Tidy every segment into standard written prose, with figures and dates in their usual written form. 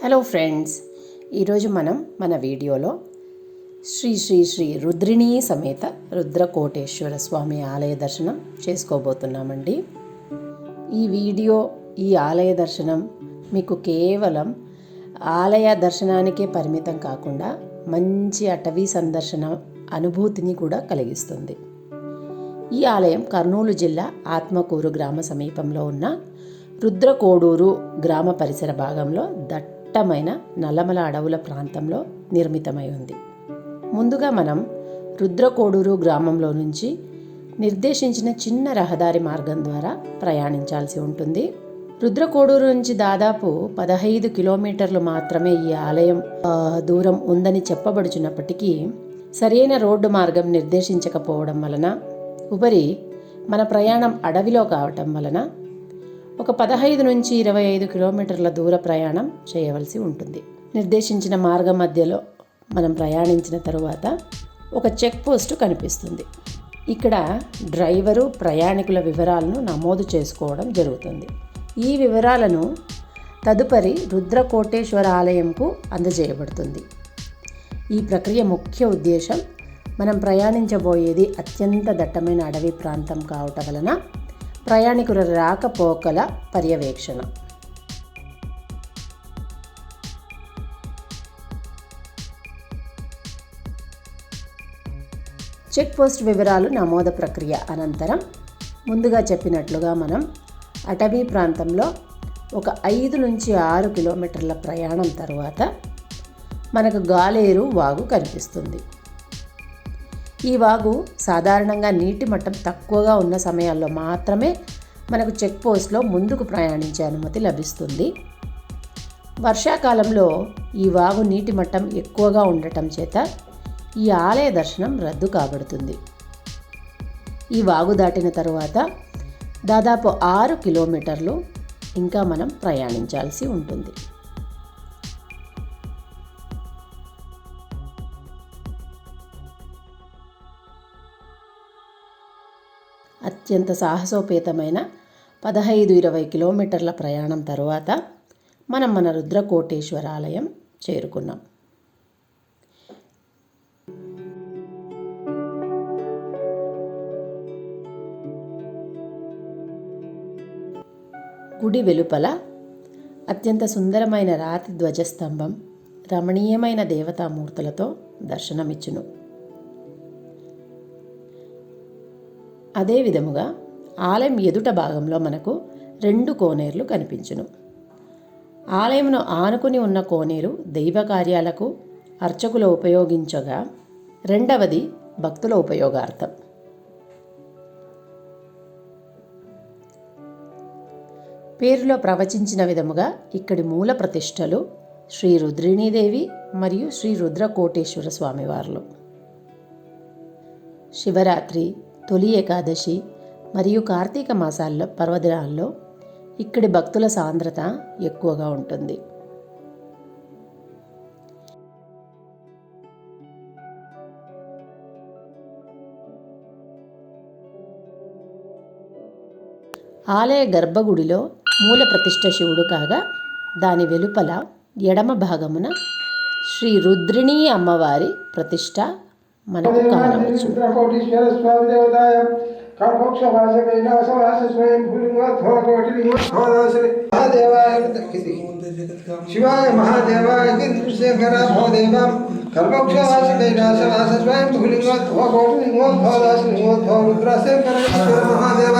Hello friends, ఈరోజు మనం మన వీడియోలో శ్రీ శ్రీ శ్రీ రుద్రిణీ సమేత రుద్రకోటేశ్వర స్వామి ఆలయ దర్శనం చేసుకోబోతున్నామండి. ఈ ఆలయ దర్శనం మీకు కేవలం ఆలయ దర్శనానికే పరిమితం కాకుండా మంచి అటవీ సందర్శన అనుభూతిని కూడా కలిగిస్తుంది. ఈ ఆలయం కర్నూలు జిల్లా ఆత్మకూరు గ్రామ సమీపంలో ఉన్న రుద్రకోడూరు గ్రామ పరిసర భాగంలో దట్టమైన నల్లమల అడవుల ప్రాంతంలో నిర్మితమై ఉంది. ముందుగా మనం రుద్రకోడూరు గ్రామంలో నుంచి నిర్దేశించిన చిన్న రహదారి మార్గం ద్వారా ప్రయాణించాల్సి ఉంటుంది. రుద్రకోడూరు నుంచి దాదాపు 15 కిలోమీటర్లు మాత్రమే ఈ ఆలయం దూరం ఉందని చెప్పబడుచున్నప్పటికీ సరైన రోడ్డు మార్గం నిర్దేశించకపోవడం వలన మన ప్రయాణం అడవిలో కావటం వలన ఒక 15 నుంచి 25 కిలోమీటర్ల దూర ప్రయాణం చేయవలసి ఉంటుంది. నిర్దేశించిన మార్గం మధ్యలో మనం ప్రయాణించిన తరువాత ఒక చెక్ పోస్ట్ కనిపిస్తుంది. ఇక్కడ డ్రైవరు ప్రయాణికుల వివరాలను నమోదు చేసుకోవడం జరుగుతుంది. ఈ వివరాలను తదుపరి రుద్రకోటేశ్వర ఆలయంకు అందజేయబడుతుంది. ఈ ప్రక్రియ ముఖ్య ఉద్దేశం మనం ప్రయాణించబోయేది అత్యంత దట్టమైన అడవి ప్రాంతం కావటం వలన ప్రయాణికుల రాకపోకల పర్యవేక్షణ. చెక్ పోస్ట్ వివరాలు నమోదు ప్రక్రియ అనంతరం ముందుగా చెప్పినట్లుగా మనం అటవీ ప్రాంతంలో ఒక 5 నుంచి 6 కిలోమీటర్ల ప్రయాణం తర్వాత మనకు గాలేరు వాగు కనిపిస్తుంది. ఈ వాగు సాధారణంగా నీటి మట్టం తక్కువగా ఉన్న సమయాల్లో మాత్రమే మనకు చెక్ పోస్ట్లో ముందుకు ప్రయాణించే అనుమతి లభిస్తుంది. వర్షాకాలంలో ఈ వాగు నీటి మట్టం ఎక్కువగా ఉండటం చేత ఈ ఆలయ దర్శనం రద్దు కాబడుతుంది. ఈ వాగు దాటిన తరువాత దాదాపు 6 కిలోమీటర్లు ఇంకా మనం ప్రయాణించాల్సి ఉంటుంది. అత్యంత సాహసోపేతమైన 15-20 కిలోమీటర్ల ప్రయాణం తరువాత మనం మన రుద్రకోటేశ్వర ఆలయం చేరుకున్నాం. గుడి వెలుపల అత్యంత సుందరమైన రాతి ధ్వజస్తంభం రమణీయమైన దేవతామూర్తులతో దర్శనమిచ్చును. అదే విధముగా ఆలయం ఎదుట భాగంలో మనకు 2 కోనేరులు కనిపించును. ఆలయమును ఆనుకుని ఉన్న కోనేరు దైవ కార్యాలకు అర్చకులు ఉపయోగించగా రెండవది భక్తుల ఉపయోగార్థం. పేరులో ప్రవచించిన విధముగా ఇక్కడి మూల ప్రతిష్టలు శ్రీ రుద్రిణీదేవి మరియు శ్రీ రుద్రకోటేశ్వర స్వామివార్లు. శివరాత్రి, తొలి ఏకాదశి మరియు కార్తీక మాసాల్లో పర్వదినాల్లో ఇక్కడి భక్తుల సాంద్రత ఎక్కువగా ఉంటుంది. ఆలయ గర్భగుడిలో మూల ప్రతిష్ఠ శివుడు కాగా దాని వెలుపల ఎడమ భాగమున శ్రీ రుద్రిణీ అమ్మవారి ప్రతిష్ఠ మనకు కానవచ్చు. శివాయ మహాదేవాయ గిరిశేఖర భవదేవం కల్పక్షవాస కైలాసవాస స్వయం భూలింగోద్భవకోటిలింగోద్భవదాసలింగోద్భవ రుద్రశేఖర మహాదేవ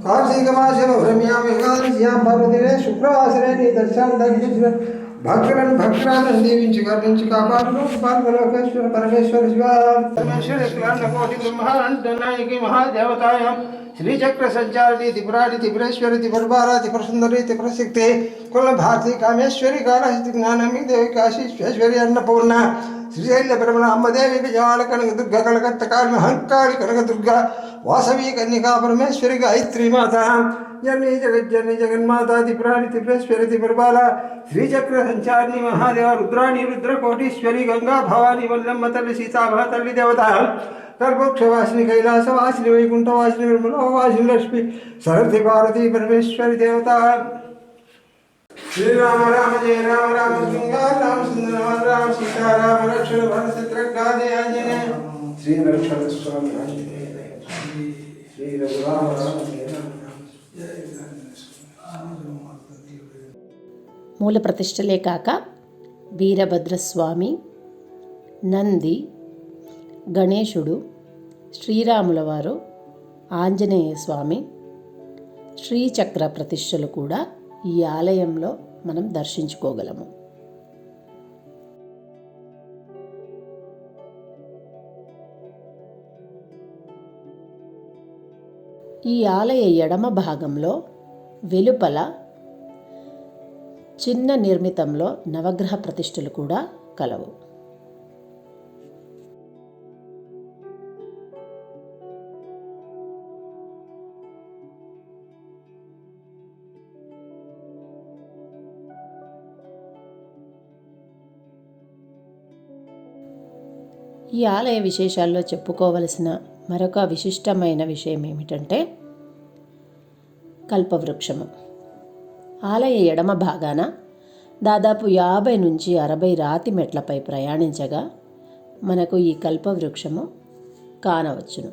కార్తీక మాసమ భ్రమ్యాం ఏకాదశ్యాం పర్వదినే శుక్రవాసరే నీ దర్శనం దర్శించిన భక్తులను దీవించి కరుణించి కాపాడు పార్వలోకేశ్వర పరమేశ్వర శివ పరమేశ్వర కోటి బ్రహ్మాండ నాయకి మహాదేవతాయాం శ్రీచక్ర సంచారిణి త్రిపురాణి త్రిపురేశ్వరి త్రిపురబాల త్రిపురసుందరి త్రిపురశక్తి కుల భారతి కామేశ్వరి కాళహస్తి జ్ఞానమి దేవి కాశీశ్వేశ్వరి అన్నపూర్ణ శ్రీశైల బ్రహ్మణ అమ్మదేవి విజయాల కనక దుర్గ కలకత్త కాళి మహంకాళి కనక దుర్గ వాసవి కన్యకా పరమేశ్వరి గాయత్రి మాత జననీ జగజ్జనని జగన్మాత త్రిపురాణి త్రిపురేశ్వరి త్రిపురబాల శ్రీచక్ర సంచారిణి మహాదేవ రుద్రాణి రుద్రకోటీశ్వరి గంగా భవాని వల్లమ్మ తల్లి సీతాభ తల్లి దేవత కల్పక్షవాసిని కైలాసవాసిని వైకుంఠవాసిని నిర్మలవాసిని లక్ష్మి సరస్వతి పార్వతీ పరమేశ్వరి దేవత శ్రీరామ రామ జయ రామ రామ శృంగార రామ సుందర రామ సీతారామ రక్షణ భరత శత్రుఘ్నాది ఆంజనేయ శ్రీ రక్షణ స్వామి ఆంజనేయ శ్రీ రఘురామ రామ జయ రామ మూల ప్రతిష్టలే కాక వీరభద్రస్వామి, నంది, గణేశుడు, శ్రీరాముల వారు, ఆంజనేయ స్వామి, శ్రీచక్ర ప్రతిష్టలు కూడా ఈ ఆలయంలో మనం దర్శించుకోగలము. ఈ ఆలయ ఎడమ భాగంలో వెలుపల చిన్న నిర్మితంలో నవగ్రహ ప్రతిష్టలు కూడా కలవు. ఈ ఆలయ విశేషాల్లో చెప్పుకోవలసిన మరొక విశిష్టమైన విషయం ఏమిటంటే కల్పవృక్షము. ఆలయ ఎడమ భాగాన దాదాపు 50 నుంచి 60 రాతి మెట్లపై ప్రయాణించగా మనకు ఈ కల్పవృక్షము కానవచ్చును.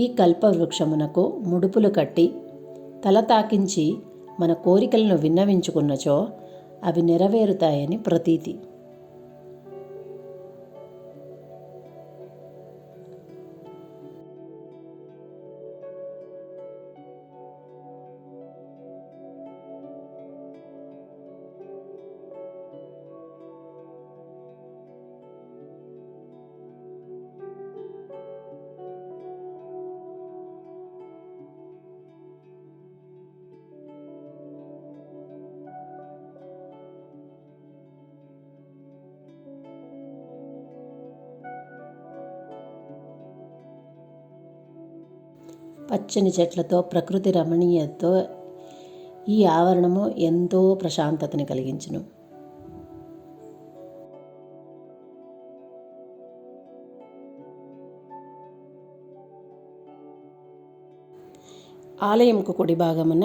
ఈ కల్పవృక్షమునకు ముడుపులు కట్టి తల తాకించి మన కోరికలను విన్నవించుకున్నచో అవి నెరవేరుతాయని ప్రతీతి. పచ్చని చెట్లతో ప్రకృతి రమణీయతతో ఈ ఆవరణము ఎంతో ప్రశాంతతని కలిగించును. ఆలయంకు కుడి భాగమున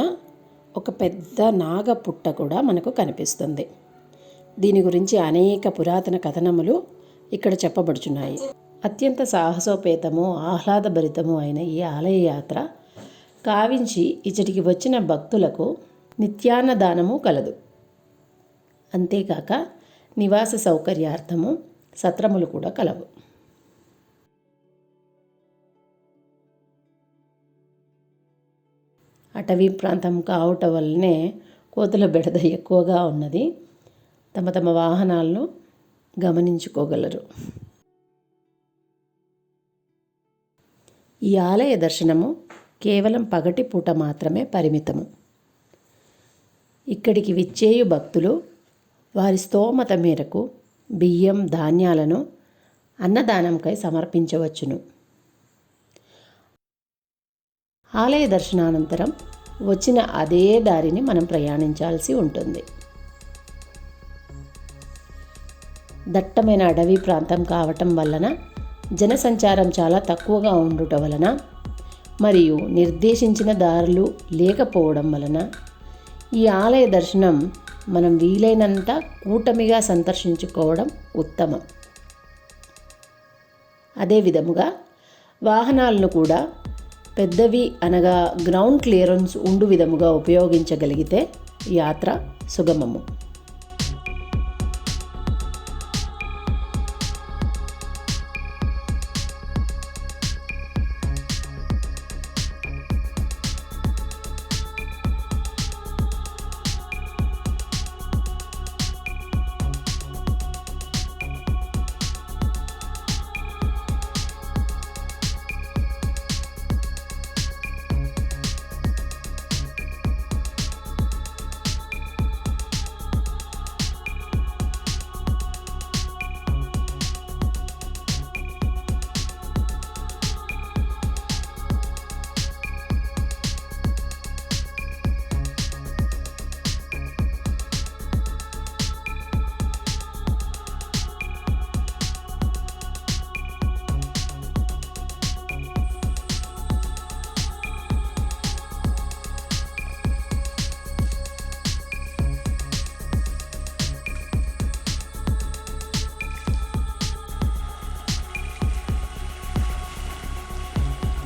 ఒక పెద్ద నాగపుట్ట కూడా మనకు కనిపిస్తుంది. దీని గురించి అనేక పురాతన కథనములు ఇక్కడ చెప్పబడుచున్నాయి. అత్యంత సాహసోపేతము ఆహ్లాదభరితము అయిన ఈ ఆలయ యాత్ర కావించి ఇచ్చటికి వచ్చిన భక్తులకు నిత్యాన్నదానము కలదు. అంతేకాక నివాస సౌకర్యార్థము సత్రములు కూడా కలవు. అటవీ ప్రాంతం కావటం వల్లనే కోతుల బెడద ఎక్కువగా ఉన్నది. తమ తమ వాహనాలను గమనించుకోగలరు. ఈ ఆలయ దర్శనము కేవలం పగటి పూట మాత్రమే పరిమితము. ఇక్కడికి విచ్చేయు భక్తులు వారి స్తోమత మేరకు బియ్యం ధాన్యాలను అన్నదానంకై సమర్పించవచ్చును. ఆలయ దర్శనానంతరం వచ్చిన అదే దారిని మనం ప్రయాణించాల్సి ఉంటుంది. దట్టమైన అడవి ప్రాంతం కావటం వలన జనసంచారం చాలా తక్కువగా ఉండటం వలన మరియు నిర్దేశించిన దారులు లేకపోవడం వలన ఈ ఆలయ దర్శనం మనం వీలైనంత కూటమిగా సందర్శించుకోవడం ఉత్తమం. అదే విధముగా వాహనాలను కూడా పెద్దవి అనగా గ్రౌండ్ క్లియరెన్స్ ఉండు విధముగా ఉపయోగించగలిగితే యాత్ర సుగమము.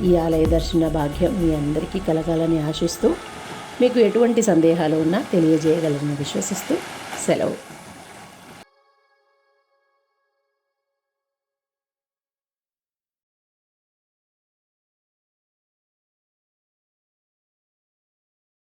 ఈ ఆలయ దర్శన భాగ్యం మీ అందరికీ కలగాలని ఆశిస్తూ, మీకు ఎటువంటి సందేహాలు ఉన్నా తెలియజేయగలరని విశ్వసిస్తూ సెలవు.